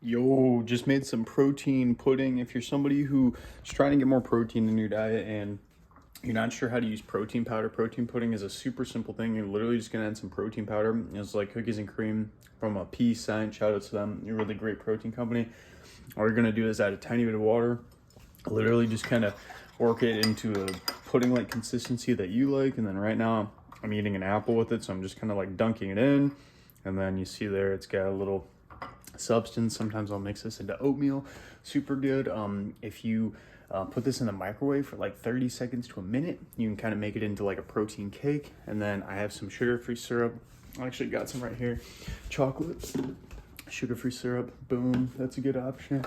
Yo, just made some protein pudding. If you're somebody who's trying to get more protein in your diet and you're not sure how to use protein powder, protein pudding is a super simple thing. You're literally just gonna add some protein powder. It's like cookies and cream from a Peace Sign. Shout out to them. You're a really great protein company. All you're gonna do is add a tiny bit of water. Literally just kind of work it into a pudding-like consistency that you like. And then right now I'm eating an apple with it, so I'm just kind of like dunking it in. And then you see there, it's got a little substance. Sometimes I'll mix this into oatmeal. Super good. If you put this in the microwave for like 30 seconds to a minute, you can kind of make it into like a protein cake. And then I have some sugar-free syrup. I actually got some right here. Chocolate, sugar-free syrup. Boom. That's a good option.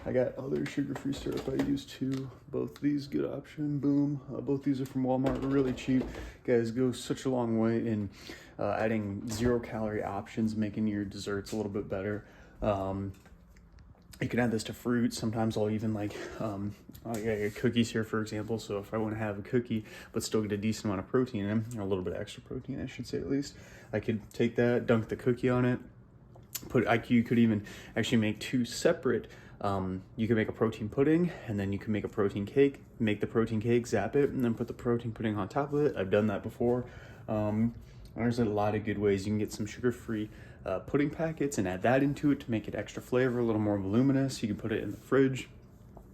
I got other sugar-free syrup I use too. Both these good option. Boom. Both these are from Walmart. Really cheap. Guys, go such a long way in adding 0-calorie options, making your desserts a little bit better. You can add this to fruit. Sometimes I'll even like, I got cookies here, for example. So if I want to have a cookie, but still get a decent amount of protein in, or a little bit of extra protein, I should say at least, I could take that, dunk the cookie on it, you could even actually make two separate, you can make a protein pudding and then you can make a protein cake, make the protein cake, zap it, and then put the protein pudding on top of it. I've done that before. There's a lot of good ways. You can get some sugar-free pudding packets and add that into it to make it extra flavor, a little more voluminous. You can put it in the fridge,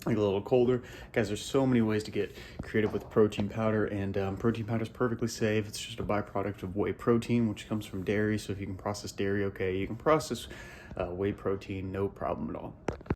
like a little colder. Guys, there's so many ways to get creative with protein powder, and protein powder is perfectly safe. It's just a byproduct of whey protein, which comes from dairy. So if you can process dairy, okay. You can process whey protein, no problem at all.